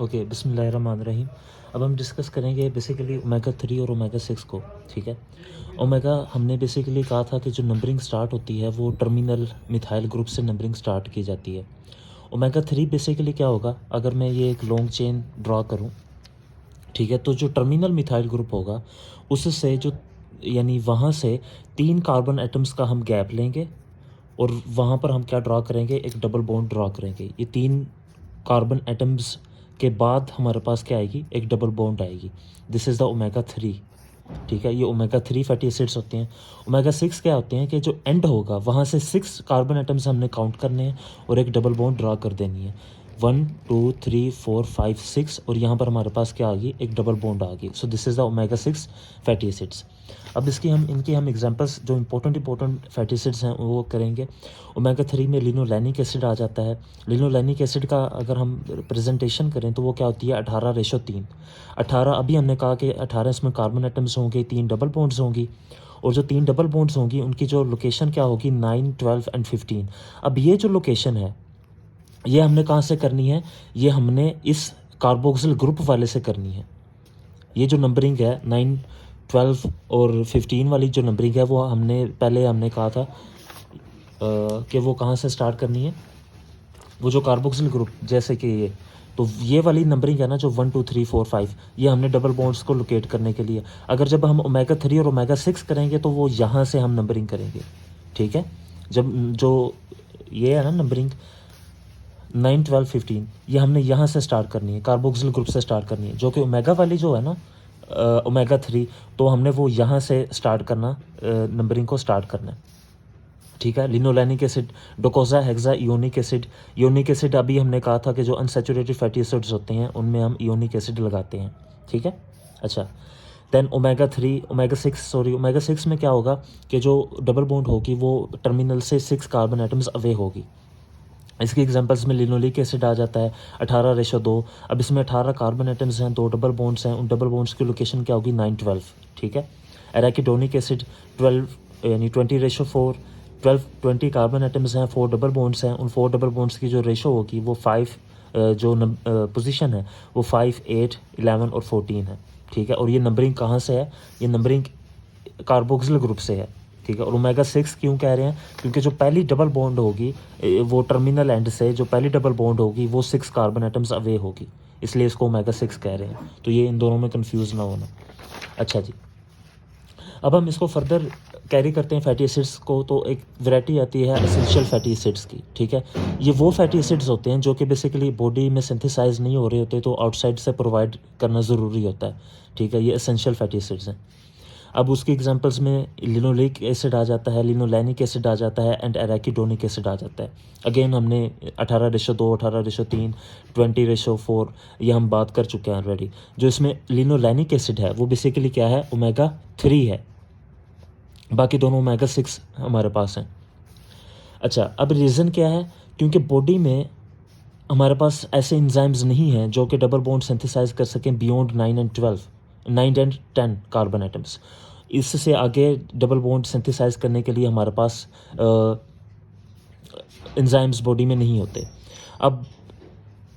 Okay, बिस्मिल्लाहिर्रहमानिर्रहीम। अब हम डिस्कस करेंगे बेसिकली ओमेगा 3 और ओमेगा 6 को। ठीक है, ओमेगा हमने बेसिकली कहा था कि जो नंबरिंग स्टार्ट होती है वो टर्मिनल मिथाइल ग्रुप से नंबरिंग स्टार्ट की जाती है। ओमेगा 3 बेसिकली क्या होगा, अगर मैं ये एक लॉन्ग चेन ड्रा करूँ, ठीक है, तो जो टर्मिनल मिथाइल ग्रुप होगा उससे जो यानी वहाँ से 3 कार्बन एटम्स का हम गैप लेंगे और वहाँ पर हम क्या ड्रा करेंगे, एक डबल बॉन्ड ड्रा करेंगे। ये 3 कार्बन एटम्स के बाद हमारे पास क्या आएगी, एक डबल बॉन्ड आएगी। This is the omega 3। ठीक है, ये ओमेगा 3 फैटी एसिड्स होते हैं। ओमेगा 6 क्या होते हैं कि जो एंड होगा वहाँ से 6 कार्बन एटम्स हमने काउंट करने हैं और एक डबल बॉन्ड ड्रा कर देनी है। 1 2 3 4 5 6 और यहाँ पर हमारे पास क्या आ गई, एक डबल बॉन्ड आ गई। So this is the omega 6 fatty acids. अब इनकी हम एग्जांपल्स जो इंपॉर्टेंट फैटी एसिड्स हैं वो करेंगे। ओमेगा 3 में लिनोलेनिक एसिड आ जाता है। लिनोलेनिक एसिड का अगर हम प्रेजेंटेशन करें तो वो क्या होती है, 18:3। 18 अभी हमने कहा कि 18 इसमें कार्बन एटम्स होंगे, 3 डबल बॉन्ड्स होंगी और जो 3 डबल बॉन्ड्स होंगी उनकी जो लोकेशन क्या होगी, 9 12 एंड 15। अब ये जो लोकेशन है ये हमने कहाँ से करनी है, ये हमने इस कार्बोक्सिल ग्रुप वाले से करनी है। ये जो नंबरिंग है 9 12 और 15 वाली जो नंबरिंग है वो हमने कहा था कि वो कहाँ से स्टार्ट करनी है, वो जो कार्बोक्सिल ग्रुप जैसे कि ये, तो ये वाली नंबरिंग है ना जो 1 2 3 4 5, ये हमने डबल बॉन्ड्स को लोकेट करने के लिए। अगर जब हम ओमेगा 3 और ओमेगा 6 करेंगे तो वो यहाँ से हम नंबरिंग करेंगे। ठीक है, जब जो ये है ना नंबरिंग 9 12 15, ये हमने यहाँ से स्टार्ट करनी है, कार्बोक्सिल ग्रुप से स्टार्ट करनी है। जो कि ओमेगा वाली जो है ना ओमेगा 3, तो हमने वो यहाँ से स्टार्ट करना, नंबरिंग को स्टार्ट करना है। ठीक है, linolenic acid, docosahexaenoic acid. Enoic acid अभी हमने कहा था कि जो अनसैचुरेटेड फैटी एसिड्स होते हैं उनमें हम इयोनिक एसिड लगाते हैं। ठीक है, अच्छा। देन ओमेगा 6 में क्या होगा कि जो डबल बॉन्ड होगी वो टर्मिनल से 6 कार्बन एटम्स अवे होगी। इसकी एग्जांपल्स में लिनोलिक एसिड आ जाता है 18:2। अब इसमें 18 कार्बन एटम्स हैं, 2 डबल बॉन्ड्स हैं, उन डबल बॉन्ड्स की लोकेशन क्या होगी, 9 12। ठीक है, एराकिडोनिक एसिड 12 यानी 20:4। 20 कार्बन एटम्स हैं, 4 डबल बॉन्ड्स हैं, उन 4 डबल बॉन्ड्स की जो रेशो होगी वो 5, जो पोजीशन है वो 5 8 11 और 14 है। ठीक है, और ये नंबरिंग कहाँ से है, ये नंबरिंग कार्बोक्सिल ग्रुप से है। ठीक है, और ओमेगा 6 क्यों कह रहे हैं, क्योंकि जो पहली डबल बॉन्ड होगी वो टर्मिनल एंड से जो पहली डबल बॉन्ड होगी वो 6 कार्बन एटम्स अवे होगी, इसलिए इसको ओमेगा 6 कह रहे हैं। तो ये इन दोनों में कंफ्यूज ना होना। अच्छा जी, अब हम इसको फर्दर कैरी करते हैं फैटी एसिड्स को, तो एक वैरायटी आती है एसेंशियल फैटी एसिड्स की। ठीक है, ये वो फैटी एसिड्स होते हैं जो कि बेसिकली बॉडी में सिंथेसाइज नहीं हो रहे होते, तो आउटसाइड से प्रोवाइड करना ज़रूरी होता है। ठीक है, ये एसेंशियल फैटी एसिड्स हैं। अब उसकी एग्जांपल्स में लिनोलिक एसिड आ जाता है, लिनोलेनिक एसिड आ जाता है एंड एराकिडोनिक एसिड आ जाता है। अगेन हमने 18:2, 18:3, 20:4 ये हम बात कर चुके हैं ऑलरेडी। जो इसमें लिनोलेनिक एसिड है वो बेसिकली क्या है, ओमेगा 3 है, बाकी दोनों ओमेगा 6 हमारे पास हैं। अच्छा, अब रीज़न क्या है, क्योंकि बॉडी में हमारे पास ऐसे एंजाइम्स नहीं हैं जो कि डबल बॉन्ड सिंथेसाइज कर सकें बियॉन्ड 9 एंड 10 कार्बन एटम्स। इससे आगे डबल बॉन्ड सिंथेसाइज करने के लिए हमारे पास एंजाइम्स बॉडी में नहीं होते। अब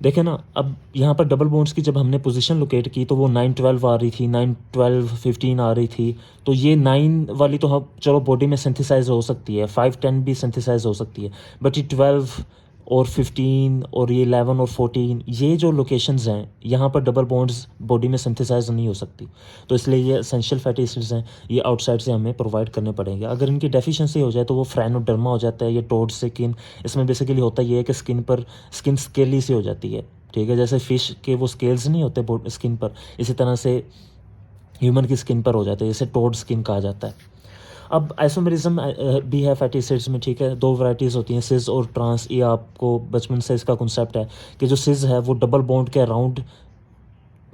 देखें ना, अब यहाँ पर डबल बॉन्ड्स की जब हमने पोजीशन लोकेट की तो वो 9 12 आ रही थी, 9 12 15 आ रही थी। तो ये 9 वाली तो हम चलो बॉडी में सिंथेसाइज हो सकती है, 5 10 भी सिंथेसाइज हो सकती है, बट ये 12 और 15 और ये 11 और 14 ये जो लोकेशंस हैं यहाँ पर डबल बॉन्ड्स बॉडी में सिंथेसाइज नहीं हो सकती। तो इसलिए ये एसेंशियल फैटी एसिड्स हैं, ये आउटसाइड से हमें प्रोवाइड करने पड़ेंगे। अगर इनकी डेफिशिएंसी हो जाए तो वो फ्रैनोडर्मा हो जाता है, ये टोड स्किन। इसमें बेसिकली होता ये है कि स्किन स्केली सी हो जाती है। ठीक है, जैसे फ़िश के वो स्केल्स नहीं होते स्किन पर, इसी तरह से ह्यूमन की स्किन पर हो जाते हैं, जैसे टोड स्किन कहा जाता है। अब आइसोमेरिज्म भी है फैटी एसिड्स में। ठीक है, 2 वैरायटीज़ होती हैं, सिस और ट्रांस। ये आपको बचपन से इसका कॉन्सेप्ट है कि जो सिस है वो डबल बॉन्ड के अराउंड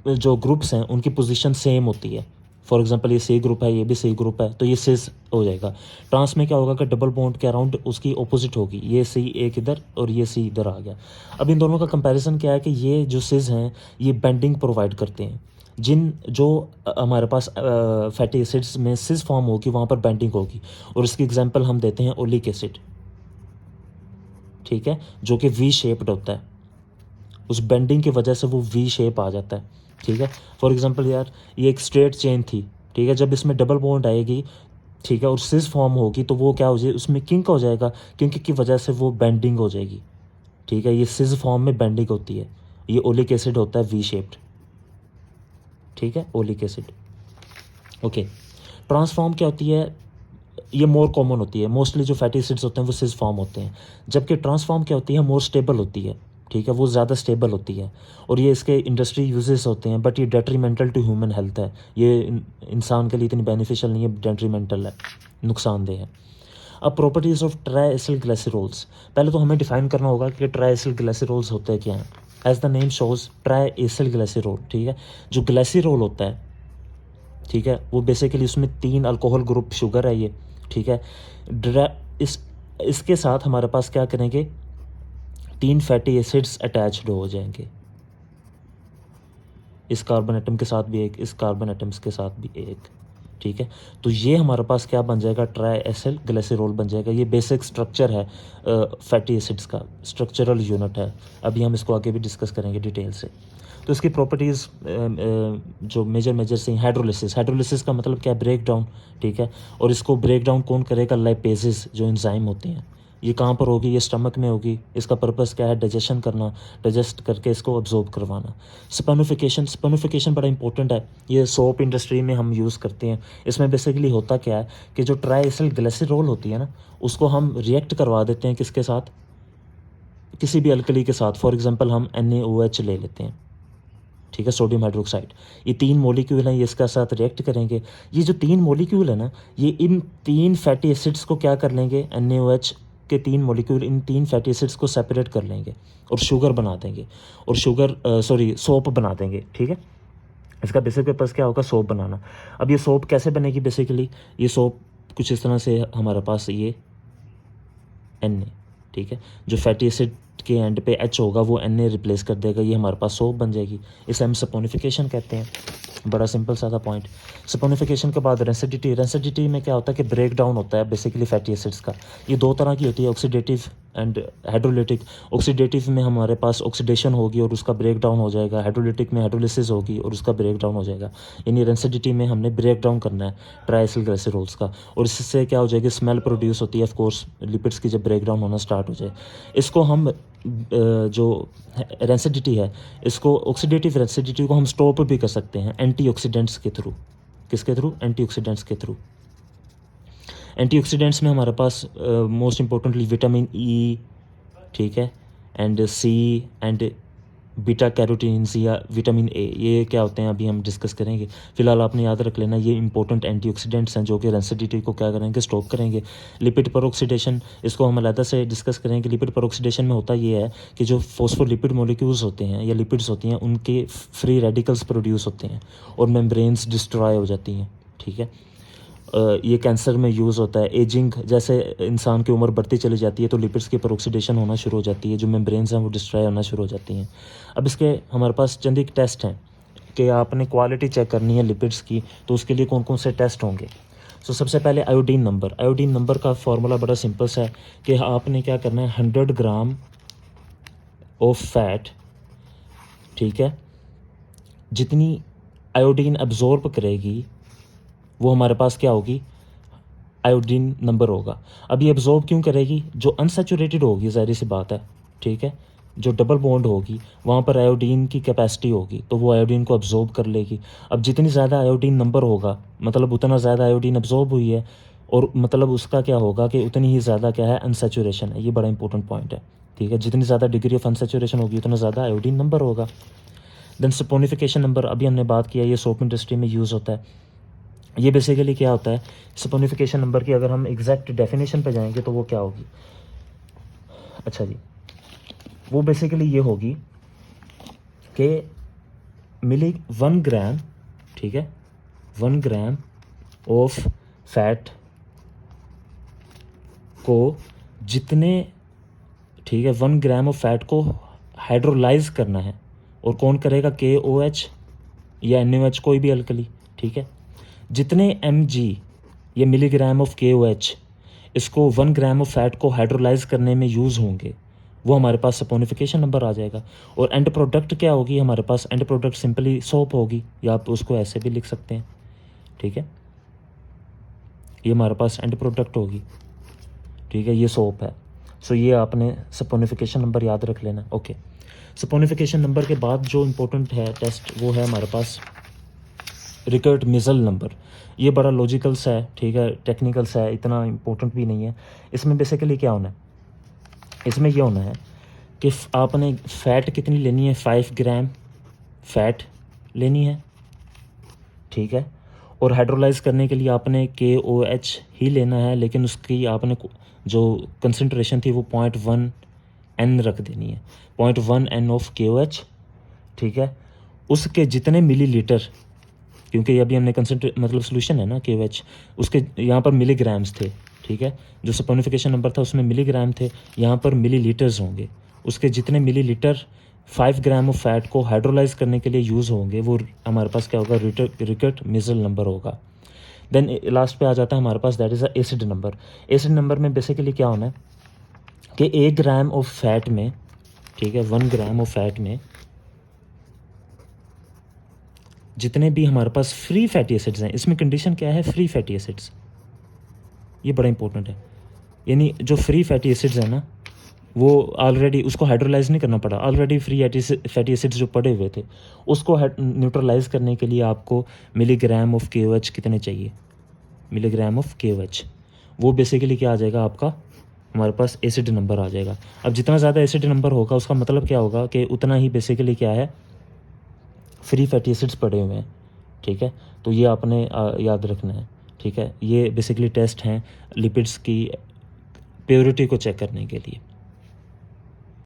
जो ग्रुप्स हैं उनकी पोजीशन सेम होती है। फॉर एग्जांपल ये सी ग्रुप है, ये भी सी ग्रुप है, तो ये सिस हो जाएगा। ट्रांस में क्या होगा कि डबल बॉन्ड के अराउंड उसकी ऑपोजिट होगी, ये सी एक इधर और ये सी इधर आ गया। अब इन दोनों का कंपैरिजन क्या है कि ये जो सिस हैं ये बेंडिंग प्रोवाइड करते हैं। जो हमारे पास फैटी एसिड्स में सिस फॉर्म होगी वहाँ पर बेंडिंग होगी, और इसकी एग्जांपल हम देते हैं ओलिक एसिड। ठीक है, जो कि वी शेप्ड होता है। उस बेंडिंग की वजह से वो वी शेप आ जाता है, ठीक है। फॉर एग्जांपल यार ये एक स्ट्रेट चेन थी, ठीक है, जब इसमें डबल बॉन्ड आएगी, ठीक है, और सिस फॉर्म होगी तो वो क्या हो जाएगी, उसमें किंक हो जाएगा, किंक की वजह से वो बेंडिंग हो जाएगी, ठीक है। ये सिस फॉर्म में बेंडिंग होती है, ये ओलिक एसिड होता है वी शेप्ड, ठीक है, ओलिक एसिड। ओके, ट्रांसफॉर्म क्या होती है, ये मोर कॉमन होती है, मोस्टली जो फैटी एसिड्स होते हैं वो सिस फॉर्म होते हैं, जबकि ट्रांसफॉर्म क्या होती है, मोर स्टेबल होती है, ठीक है, वो ज़्यादा स्टेबल होती है, और ये इसके इंडस्ट्री यूजेस होते हैं, बट ये डेट्रीमेंटल टू ह्यूमन हेल्थ है, ये इंसान के लिए इतनी बेनिफिशियल नहीं है, डेट्रीमेंटल है, नुकसानदेह है। अब properties of try acyl glycerols, पहले तो हमें डिफाइन करना होगा कि ट्राई एसिल ग्लिसरॉल्स होते हैं क्या हैं। As the name shows triacylglycerol, ठीक है, जो ग्लिसरॉल होता है, ठीक है, वो बेसिकली उसमें 3 अल्कोहल ग्रुप शुगर है ये, ठीक है। इसके साथ हमारे पास क्या करेंगे, 3 फैटी एसिड्स अटैच्ड हो जाएंगे, इस कार्बन एटम के साथ भी एक, इस कार्बन एटम्स के साथ भी एक, ठीक है। तो ये हमारे पास क्या बन जाएगा, ट्राई एसिल ग्लिसरॉल बन जाएगा। ये बेसिक स्ट्रक्चर है फैटी एसिड्स का, स्ट्रक्चरल यूनिट है। अभी हम इसको आगे भी डिस्कस करेंगे डिटेल से। तो इसकी प्रॉपर्टीज़ जो मेजर से हाइड्रोलिसिस का मतलब क्या है, ब्रेक डाउन, ठीक है। और इसको ब्रेक डाउन कौन करेगा, लाइपेजेस जो एंजाइम होते हैं। ये कहाँ पर होगी, ये स्टमक में होगी। इसका पर्पस क्या है, डाइजेशन करना, डाइजेस्ट करके इसको अब्जॉर्ब करवाना। स्पनिफिकेशन बड़ा इंपॉर्टेंट है, ये सोप इंडस्ट्री में हम यूज़ करते हैं। इसमें बेसिकली होता क्या है कि जो ट्राई एसिल ग्लिसरॉल होती है ना, उसको हम रिएक्ट करवा देते हैं किसके साथ, किसी भी अल्कली के साथ। फॉर एग्जांपल हम NaOH ले लेते हैं, ठीक है, सोडियम हाइड्रोक्साइड। ये 3 मॉलिक्यूल हैं, ये इसका साथ रिएक्ट करेंगे। ये जो 3 मॉलिक्यूल है ना, ये इन 3 फैटी एसिड्स को क्या कर लेंगे, NaOH के 3 मॉलिक्यूल इन 3 फैटी एसिड्स को सेपरेट कर लेंगे और शुगर बना देंगे, और सोप बना देंगे, ठीक है। इसका बेसिक पर्पस क्या होगा, सोप बनाना। अब ये सोप कैसे बनेगी, बेसिकली ये सोप कुछ इस तरह से हमारे पास ये Na, ठीक है, जो फैटी एसिड के एंड पे H होगा वो Na रिप्लेस कर देगा, ये हमारे पास सोप बन जाएगी। इसे हम सपोनिफिकेशन कहते हैं। बड़ा सिंपल सा था पॉइंट। सपोनिफिकेशन के बाद रेंसिडिटी में क्या होता है कि ब्रेक डाउन होता है बेसिकली फैटी एसिड्स का। ये 2 तरह की होती है, ऑक्सीडेटिव एंड हाइड्रोलिटिक। ऑक्सीडेटिव में हमारे पास ऑक्सीडेशन होगी और उसका ब्रेक डाउन हो जाएगा, हाइड्रोलिटिक में हाइड्रोलिसिस होगी और उसका ब्रेक डाउन हो जाएगा। यानी रेंसिडिटी में हमने ब्रेक डाउन करना है ट्राई एसिल ग्लिसरॉल्स का, और इससे क्या हो जाएगी, स्मेल प्रोड्यूस होती है ऑफ कोर्स, लिपिड्स की जब ब्रेक डाउन होना स्टार्ट हो जाए। इसको हम जो रेंसिडिटी है, इसको ऑक्सीडेटिव रेंसिडिटी को हम स्टॉप भी कर सकते हैं एंटीऑक्सीडेंट्स के थ्रू। किसके थ्रू, एंटीऑक्सीडेंट्स के थ्रू। एंटीऑक्सीडेंट्स में हमारे पास मोस्ट इंपॉर्टेंटली विटामिन ई, ठीक है, and C and beta carotenes या विटामिन ए, ये क्या होते हैं अभी हम डिस्कस करेंगे। फिलहाल आपने याद रख लेना, ये इंपॉर्टेंट एंटीऑक्सीडेंट्स हैं जो कि रेंसिडिटी को क्या करेंगे, स्टॉप करेंगे। लिपिड पर ऑक्सीडेशन, इसको हम अलग से डिस्कस करेंगे। लिपिड पर ऑक्सीडेशन में होता ये है कि जो फॉस्फोलिपिड मॉलिक्यूल्स होते हैं या लिपिड्स होती हैं, उनके फ्री रेडिकल्स प्रोड्यूस होते हैं और मेम्ब्रेन्स डिस्ट्रॉय हो जाती हैं, ठीक है। ये कैंसर में यूज़ होता है। एजिंग, जैसे इंसान की उम्र बढ़ती चली जाती है तो लिपिड्स के पर ऑक्सीडेशन होना शुरू हो जाती है, जो मेम्ब्रेन्स हैं वो डिस्ट्रॉय होना शुरू हो जाती हैं। अब इसके हमारे पास चंद एक टेस्ट हैं कि आपने क्वालिटी चेक करनी है लिपिड्स की, तो उसके लिए कौन कौन से टेस्ट होंगे। सो सबसे पहले आयोडीन नंबर। आयोडीन नंबर का फार्मूला बड़ा सिंपल सा है कि आपने क्या करना है, 100 ग्राम ऑफ फैट, ठीक है, जितनी आयोडीन एब्जॉर्ब करेगी वो हमारे पास क्या होगी, आयोडीन नंबर होगा। अब ये एब्जॉर्ब क्यों करेगी, जो अनसैचुरेटेड होगी, ज़ाहिर सी बात है, ठीक है, जो डबल बॉन्ड होगी वहाँ पर आयोडीन की कैपेसिटी होगी, तो वो आयोडीन को एब्जॉर्ब कर लेगी। अब जितनी ज़्यादा आयोडीन नंबर होगा मतलब उतना ज़्यादा आयोडीन एब्जॉर्ब हुई है, और मतलब उसका क्या होगा कि उतनी ही ज़्यादा क्या है, अनसैचुरेशन है। ये बड़ा इंपॉर्टेंट पॉइंट है, ठीक है। जितनी ज़्यादा डिग्री ऑफ अनसैचुरेशन होगी उतना ज़्यादा आयोडीन नंबर होगा। देन सपोनिफिकेशन नंबर, अभी हमने बात किया, ये सोप इंडस्ट्री में यूज़ होता है। ये बेसिकली क्या होता है, सपोनिफिकेशन नंबर की अगर हम एग्जैक्ट डेफिनेशन पे जाएंगे तो वो क्या होगी, अच्छा जी, वो बेसिकली ये होगी कि 1 ग्राम, ठीक है, 1 ग्राम ऑफ फैट को जितने, ठीक है, 1 ग्राम ऑफ फैट को हाइड्रोलाइज करना है, और कौन करेगा, KOH या NaOH, कोई भी अल्कली, ठीक है। जितने mg, ये मिलीग्राम ऑफ KOH, इसको 1 ग्राम ऑफ फैट को हाइड्रोलाइज करने में यूज़ होंगे, वो हमारे पास सपोनिफिकेशन नंबर आ जाएगा। और एंड प्रोडक्ट क्या होगी हमारे पास, एंड प्रोडक्ट सिंपली सोप होगी, या आप उसको ऐसे भी लिख सकते हैं, ठीक है। ये हमारे पास एंड प्रोडक्ट होगी, ठीक है, ये सोप है। सो ये आपने सपोनिफिकेशन नंबर याद रख लेना। ओके, सपोनिफिकेशन नंबर के बाद जो इम्पोर्टेंट है टेस्ट वो है हमारे पास रिकर्ट मिजल नंबर। ये बड़ा लॉजिकल सा है, ठीक है, टेक्निकल सा है, इतना इम्पोर्टेंट भी नहीं है। इसमें बेसिकली क्या होना है, इसमें ये होना है कि आपने फ़ैट कितनी लेनी है, 5 ग्राम फ़ैट लेनी है, ठीक है। और हाइड्रोलाइज करने के लिए आपने KOH ही लेना है, लेकिन उसकी आपने जो कंसनट्रेशन थी वो 0.1 N रख देनी है, 0.1 N ऑफ KOH, ठीक है। उसके जितने मिलीलीटर, क्योंकि अभी हमने मतलब सोल्यूशन है ना KOH, उसके यहाँ पर मिलीग्राम्स थे, ठीक है। जो सपोनिफिकेशन नंबर था उसमें मिलीग्राम थे, यहाँ पर मिलीलीटर्स होंगे। उसके जितने मिलीलीटर 5 ग्राम ऑफ फैट को हाइड्रोलाइज करने के लिए यूज़ होंगे वो हमारे पास क्या होगा, रिकर्ट मिजल नंबर होगा। देन लास्ट पे आ जाता है हमारे पास, that is a acid number. Acid number में बेसिकली क्या होना है कि 1 ग्राम ऑफ फैट में, ठीक है, 1 ग्राम ऑफ फैट में जितने भी हमारे पास फ्री फैटी एसिड्स हैं, इसमें कंडीशन क्या है, फ्री फैटी एसिड्स, ये बड़ा इंपॉर्टेंट है। यानी जो फ्री फैटी एसिड्स हैं ना, वो ऑलरेडी उसको हाइड्रोलाइज नहीं करना पड़ा, ऑलरेडी फ्री फैटी एसिड्स जो पड़े हुए थे उसको न्यूट्रलाइज करने के लिए आपको मिलीग्राम ऑफ KOH कितने चाहिए, मिलीग्राम ऑफ KOH। वो बेसिकली क्या आ जाएगा आपका, हमारे पास एसिड नंबर आ जाएगा। अब जितना ज़्यादा एसिड नंबर होगा उसका मतलब क्या होगा कि उतना ही बेसिकली क्या है, फ्री फैटी एसिड्स पड़े हुए हैं, ठीक है। तो ये आपने याद रखना है, ठीक है। ये बेसिकली टेस्ट हैं लिपिड्स की प्योरिटी को चेक करने के लिए।